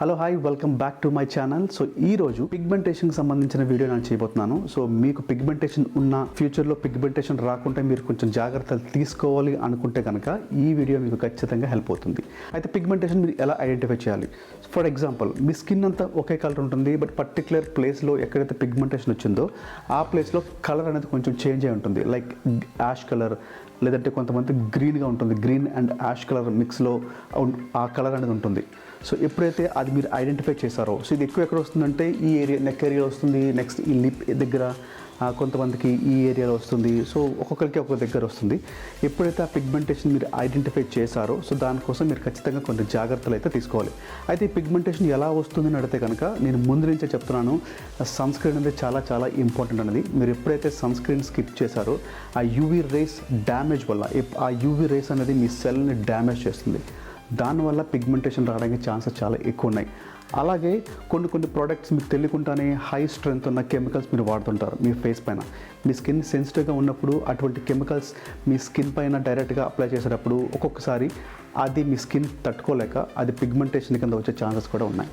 Hello hi welcome back to my channel. So ఈ రోజు పిగ్మెంటేషన్కి సంబంధించిన వీడియో నేను చేయబోతున్నాను. సో మీకు పిగ్మెంటేషన్ ఉన్న ఫ్యూచర్లో పిగ్మెంటేషన్ రాకుంటే మీరు కొంచెం జాగ్రత్తలు తీసుకోవాలి అనుకుంటే కనుక ఈ వీడియో మీకు ఖచ్చితంగా హెల్ప్ అవుతుంది. అయితే పిగ్మెంటేషన్ మీరు ఎలా ఐడెంటిఫై చేయాలి? ఫర్ ఎగ్జాంపుల్ మీ స్కిన్ అంతా ఒకే కలర్ ఉంటుంది, బట్ పర్టికులర్ ప్లేస్లో ఎక్కడైతే పిగ్మెంటేషన్ వచ్చిందో ఆ ప్లేస్లో కలర్ అనేది కొంచెం చేంజ్ అయి ఉంటుంది. లైక్ యాష్ కలర్, లేదంటే కొంతమంది గ్రీన్గా ఉంటుంది, గ్రీన్ అండ్ యాష్ కలర్ మిక్స్లో ఆ కలర్ అనేది ఉంటుంది. సో ఎప్పుడైతే అది మీరు ఐడెంటిఫై చేశారో, సో ఇది ఎక్కువ ఎక్కడ వస్తుందంటే ఈ ఏరియా, నెక్ ఏరియా వస్తుంది, నెక్స్ట్ ఈ లిప్ దగ్గర, కొంతమందికి ఈ ఏరియాలో వస్తుంది. సో ఒక్కొక్కరికి ఒక్కొక్క దగ్గర వస్తుంది. ఎప్పుడైతే ఆ పిగ్మెంటేషన్ మీరు ఐడెంటిఫై చేశారో, సో దానికోసం మీరు ఖచ్చితంగా కొన్ని జాగ్రత్తలు అయితే తీసుకోవాలి. అయితే ఈ పిగ్మెంటేషన్ ఎలా వస్తుందని అడిగితే కనుక నేను ముందు నుంచే చెప్తున్నాను, సన్ స్క్రీన్ అనేది చాలా చాలా ఇంపార్టెంట్ అనేది. మీరు ఎప్పుడైతే సన్ స్క్రీన్ స్కిప్ చేశారో ఆ యూవీ రేస్ డ్యామేజ్ వల్ల, ఆ యూవీ రేస్ అనేది మీ సెల్ని డ్యామేజ్ చేస్తుంది. దానివల్ల పిగ్మెంటేషన్ రావడానికి ఛాన్సెస్ చాలా ఎక్కువ ఉన్నాయి. అలాగే కొన్ని ప్రోడక్ట్స్ మీకు తెలియకుండానే హై స్ట్రెంత్ ఉన్న కెమికల్స్ మీరు వాడుతుంటారు మీ ఫేస్ పైన. మీ స్కిన్ సెన్సిటివ్గా ఉన్నప్పుడు అటువంటి కెమికల్స్ మీ స్కిన్ పైన డైరెక్ట్గా అప్లై చేసేటప్పుడు ఒక్కొక్కసారి అది మీ స్కిన్ తట్టుకోలేక అది పిగ్మెంటేషన్ కింద వచ్చే ఛాన్సెస్ కూడా ఉన్నాయి.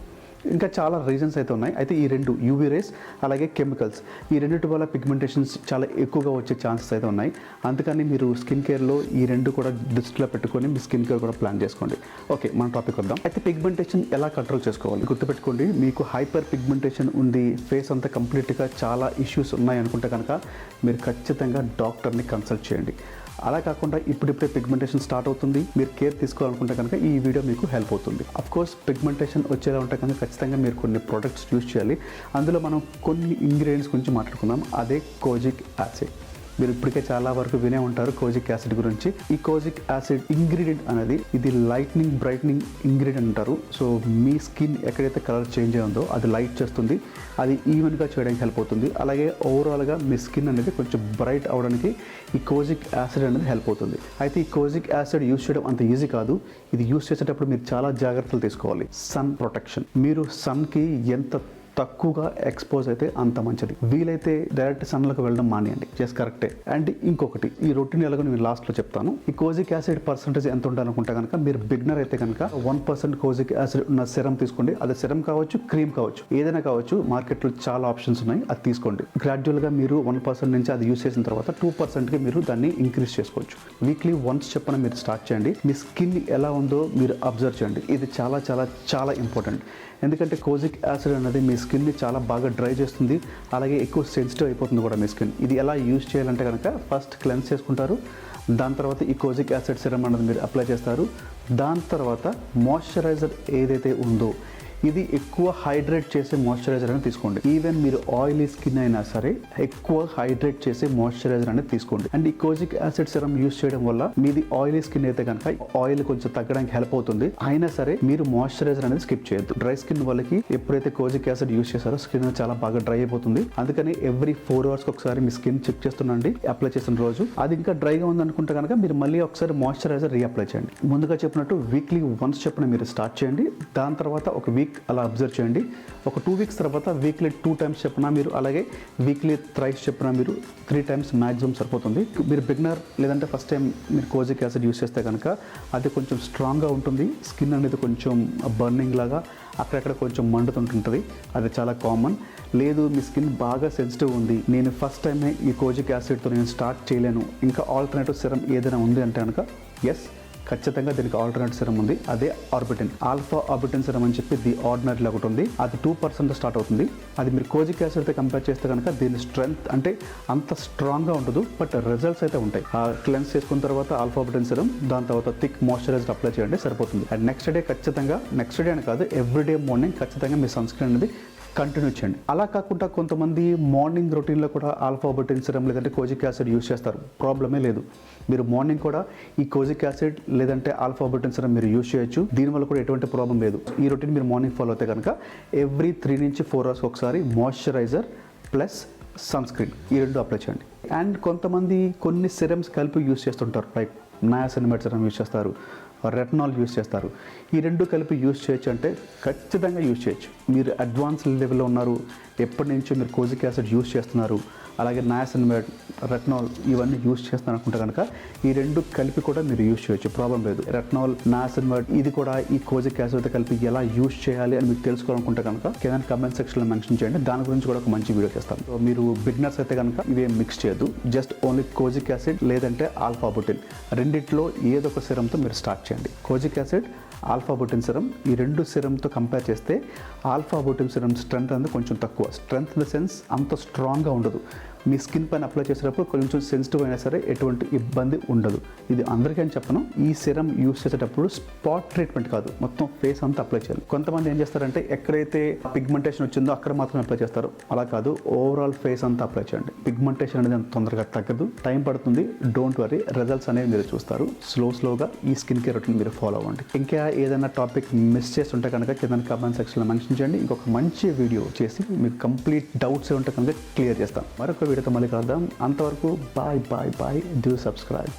ఇంకా చాలా రీజన్స్ అయితే ఉన్నాయి. అయితే ఈ రెండు, యూవీ రేస్ అలాగే కెమికల్స్, ఈ రెండింటి వల్ల పిగ్మెంటేషన్స్ చాలా ఎక్కువగా వచ్చే ఛాన్సెస్ అయితే ఉన్నాయి. అందుకని మీరు స్కిన్ కేర్లో ఈ రెండు కూడా దృష్టిలో పెట్టుకొని మీ స్కిన్ కేర్ కూడా ప్లాన్ చేసుకోండి. ఓకే, మన టాపిక్ వద్దాం. అయితే పిగ్మెంటేషన్ ఎలా కంట్రోల్ చేసుకోవాలి? గుర్తుపెట్టుకోండి, మీకు హైపర్ పిగ్మెంటేషన్ ఉంది, ఫేస్ అంతా కంప్లీట్గా చాలా ఇష్యూస్ ఉన్నాయి అనుకుంటే కనుక మీరు ఖచ్చితంగా డాక్టర్ని కన్సల్ట్ చేయండి. అలా కాకుండా ఇప్పుడిప్పుడే పిగ్మెంటేషన్ స్టార్ట్ అవుతుంది, మీరు కేర్ తీసుకోవాలనుకుంటే కనుక ఈ వీడియో మీకు హెల్ప్ అవుతుంది. అఫ్కోర్స్ పిగ్మెంటేషన్ వచ్చేలా ఉంటే కనుక ఖచ్చితంగా మీరు కొన్ని ప్రోడక్ట్స్ యూజ్ చేయాలి. అందులో మనం కొన్ని ఇంగ్రీడియంట్స్ గురించి మాట్లాడుకుందాం. అదే కోజిక్ యాసిడ్. మీరు ఇప్పటికే చాలా వరకు వినే ఉంటారు కోజిక్ యాసిడ్ గురించి. ఈ కోజిక్ యాసిడ్ ఇంగ్రీడియంట్ అనేది ఇది లైట్నింగ్ బ్రైట్నింగ్ ఇంగ్రీడియంట్ అంటారు. సో మీ స్కిన్ ఎక్కడైతే కలర్ చేంజ్ అయిందో అది లైట్ చేస్తుంది, అది ఈవెన్గా చేయడానికి హెల్ప్ అవుతుంది. అలాగే ఓవరాల్గా మీ స్కిన్ అనేది కొంచెం బ్రైట్ అవడానికి ఈ కోజిక్ యాసిడ్ అనేది హెల్ప్ అవుతుంది. అయితే ఈ కోజిక్ యాసిడ్ యూజ్ చేయడం అంత ఈజీ కాదు. ఇది యూజ్ చేసేటప్పుడు మీరు చాలా జాగ్రత్తలు తీసుకోవాలి. సన్ ప్రొటెక్షన్, మీరు సన్కి ఎంత తక్కువగా ఎక్స్పోజ్ అయితే అంత మంచిది. వీలైతే డైరెక్ట్ సన్లోకి వెళ్ళడం మానేయండి, జస్ట్ కరెక్టే. అండ్ ఇంకొకటి, ఈ రొటీన్ ఎలాగో నేను లాస్ట్లో చెప్తాను. ఈ కోజిక్ యాసిడ్ పర్సెంటేజ్ ఎంత ఉండాలనుకుంటే కనుక, మీరు బిగినర్ అయితే కనుక 1% కోజిక్ యాసిడ్ ఉన్న సెరం తీసుకోండి. అది సెరం కావచ్చు, క్రీమ్ కావచ్చు, ఏదైనా కావచ్చు. మార్కెట్లో చాలా ఆప్షన్స్ ఉన్నాయి, అది తీసుకోండి. గ్రాడ్యువల్గా మీరు 1% నుంచి అది యూస్ చేసిన తర్వాత 2%కి మీరు దాన్ని ఇంక్రీజ్ చేసుకోవచ్చు. వీక్లీ వన్స్ చెప్పిన మీరు స్టార్ట్ చేయండి. మీ స్కిన్ ఎలా ఉందో మీరు అబ్జర్వ్ చేయండి. ఇది చాలా చాలా చాలా ఇంపార్టెంట్. ఎందుకంటే కోజిక్ యాసిడ్ అనేది మీ స్కిన్ని చాలా బాగా డ్రై చేస్తుంది, అలాగే ఎక్కువ సెన్సిటివ్ అయిపోతుంది కూడా మీ స్కిన్. ఇది ఎలా యూజ్ చేయాలంటే కనుక, ఫస్ట్ క్లెన్స్ చేసుకుంటారు, దాని తర్వాత ఈ కోజిక్ యాసిడ్ సిరమ్ అనేది మీరు అప్లై చేస్తారు. దాని తర్వాత మాయిశ్చరైజర్ ఏదైతే ఉందో ఇది ఎక్కువ హైడ్రేట్ చేసే మాయిశ్చరైజర్ అనేది తీసుకోండి. ఈవెన్ మీరు ఆయిలీ స్కిన్ అయినా సరే ఎక్కువ హైడ్రేట్ చేసే మాయిశ్చరైజర్ అనేది తీసుకోండి. అండ్ ఈ కోజిక్ యాసిడ్ సిరమ్ యూస్ చేయడం వల్ల మీది ఆయిలీ స్కిన్ అయితే కనుక ఆయిల్ కొంచెం తగ్గడానికి హెల్ప్ అవుతుంది. అయినా సరే మీరు మాయిశ్చరైజర్ అనేది స్కిప్ చేయొద్దు. డ్రై స్కిన్ వాళ్ళకి ఎప్పుడైతే కోజిక్ యాసిడ్ యూస్ చేశారో స్కిన్ చాలా బాగా డ్రై అయిపోతుంది. అందుకని ఎవ్రీ 4 hours ఒకసారి మీ స్కిన్ చెక్ చేస్తుండండి. అప్లై చేసిన రోజు అది ఇంకా డ్రైగా ఉందనుకుంటే కనుక మీరు మళ్ళీ ఒకసారి మాయిశ్చరైజర్ రీఅప్లై చేయండి. ముందుగా చెప్పినట్టు వీక్లీ వన్స్ చెప్పిన మీరు స్టార్ట్ చేయండి. దాని తర్వాత ఒక వీక్ అలా అబ్జర్వ్ చేయండి. ఒక 2 weeks తర్వాత వీక్లీ 2 times చెప్పినా మీరు, అలాగే వీక్లీ థ్రైస్ చెప్పినా మీరు 3 times మ్యాక్సిమం సరిపోతుంది. మీరు బిగినర్ లేదంటే ఫస్ట్ టైం మీరు కోజిక్ యాసిడ్ యూస్ చేస్తే కనుక అది కొంచెం స్ట్రాంగ్గా ఉంటుంది. స్కిన్ అనేది కొంచెం బర్నింగ్ లాగా అక్కడక్కడ కొంచెం మండుతుంటుంటుంది, అది చాలా కామన్. లేదు మీ స్కిన్ బాగా సెన్సిటివ్ ఉంది, నేను ఫస్ట్ టైమే ఈ కోజిక్ యాసిడ్తో నేను స్టార్ట్ చేయలేను, ఇంకా ఆల్టర్నేటివ్ సిరమ్ ఏదైనా ఉంది అంటే కనుక ఎస్, ఖచ్చితంగా దీనికి ఆల్టర్నేట్ సిరమ్ ఉంది. అదే ఆర్బిటిన్, ఆల్ఫా ఆర్బిటిన్ సిరమ్ అని చెప్పి ది ఆర్డినరీలో ఒకటి ఉంది. అది 2% స్టార్ట్ అవుతుంది. అది మీరు కోజిక్ యాసిడ్తో కంపేర్ చేస్తే కనుక దీని స్ట్రెంగ్త్ అంటే అంత స్ట్రాంగ్గా ఉండదు, బట్ రిజల్ట్స్ అయితే ఉంటాయి. క్లెన్స్ చేసుకున్న తర్వాత ఆల్ఫా ఆర్బిటిన్ సిరమ్, దాని తర్వాత థిక్ మాయిశ్చరైజర్ అప్లై చేయండి, సరిపోతుంది. అండ్ నెక్స్ట్ డే ఖచ్చితంగా, నెక్స్ట్ డే అని కాదు, ఎవ్రీడే మార్నింగ్ ఖచ్చితంగా మీ సన్ స్క్రీన్ అనేది కంటిన్యూ చేయండి. అలా కాకుండా కొంతమంది మార్నింగ్ రొటీన్లో కూడా ఆల్ఫా ఆర్బిటిన్ సిరమ్ లేదంటే కోజిక్ యాసిడ్ యూస్ చేస్తారు. ప్రాబ్లమే లేదు, మీరు మార్నింగ్ కూడా ఈ కోజిక్ యాసిడ్ లేదంటే ఆల్ఫా ఆర్బిటిన్ సిరమ్ మీరు యూస్ చేయొచ్చు. దీనివల్ల కూడా ఎటువంటి ప్రాబ్లం లేదు. ఈ రొటీన్ మీరు మార్నింగ్ ఫాలో అయితే కనుక ఎవ్రీ 3 నుంచి 4 hours ఒకసారి మాయిశ్చరైజర్ ప్లస్ సన్ స్క్రీన్ ఈ రెండు అప్లై చేయండి. అండ్ కొంతమంది కొన్ని సిరమ్స్ కలిపి యూస్ చేస్తుంటారు, లైక్ నయాసినమైడ్ సిరమ్ యూస్ చేస్తారు, రెటనాల్ యూస్ చేస్తారు. ఈ రెండు కలిపి యూస్ చేయొచ్చు అంటే ఖచ్చితంగా యూస్ చేయొచ్చు. మీరు అడ్వాన్స్ లెవెల్లో ఉన్నారు, ఎప్పటి నుంచో మీరు కోజిక్ యాసిడ్ యూస్ చేస్తున్నారు, అలాగే నయాసినమైడ్, రెట్నాల్ ఇవన్నీ యూస్ చేస్తాను అనుకుంటే కనుక ఈ రెండు కలిపి కూడా మీరు యూస్ చేయొచ్చు, ప్రాబ్లం లేదు. రెట్నాల్, నయాసినమైడ్ ఇది కూడా ఈ కోజిక్ యాసిడ్తో కలిపి ఎలా యూస్ చేయాలి అని మీకు తెలుసుకోవాలనుకుంటే కనుక కింద కామెంట్ సెక్షన్లో మెన్షన్ చేయండి, దాని గురించి కూడా ఒక మంచి వీడియో చేస్తాను. సో మీరు బిగినర్స్ అయితే కనుక ఇవేం మిక్స్ చేయొద్దు, జస్ట్ ఓన్లీ కోజిక్ యాసిడ్ లేదంటే ఆల్ఫా బుటిన్ రెండిట్లో ఏదో ఒక సిరంతో మీరు స్టార్ట్ చేయండి. కోజిక్ యాసిడ్, ఆల్ఫా బుటిన్ సిరం ఈ రెండు సిరంతో కంపేర్ చేస్తే ఆల్ఫా బుటిన్ సిరం స్ట్రెంత్ అనేది కొంచెం తక్కువ. స్ట్రెంత్ ఇన్ ద సెన్స్ అంత స్ట్రాంగ్గా ఉండదు. మీ స్కిన్ పైన అప్లై చేసేటప్పుడు కొంచెం సెన్సిటివ్ అయినా సరే ఎటువంటి ఇబ్బంది ఉండదు. ఇది అందరికీ అని చెప్పను, ఈ సిరం యూస్ చేసేటప్పుడు స్పాట్ ట్రీట్మెంట్ కాదు, మొత్తం ఫేస్ అంతా అప్లై చేయాలి. కొంతమంది ఏం చేస్తారంటే ఎక్కడైతే పిగ్మెంటేషన్ వచ్చిందో అక్కడ మాత్రం అప్లై చేస్తారు, అలా కాదు, ఓవరాల్ ఫేస్ అంతా అప్లై చేయండి. పిగ్మెంటేషన్ అనేది అంత తొందరగా తగ్గదు, టైం పడుతుంది. డోంట్ వరీ, రిజల్ట్స్ అనేవి మీరు చూస్తారు. స్లోగా ఈ స్కిన్ కేర్ రొటీన్ మీరు ఫాలో అవ్వండి. ఇంకా ఏదైనా టాపిక్ మిస్ చేస్తుంటే కనుక కింద కామెంట్ సెక్షన్లో మెన్షన్ చేయండి, ఇంకొక మంచి వీడియో చేసి మీకు కంప్లీట్ డౌట్స్ ఉంటే కనుక క్లియర్ చేస్తాం. మరొక వీడియోతో మళ్ళీ కలుద్దాం. అంతవరకు బాయ్. Do subscribe.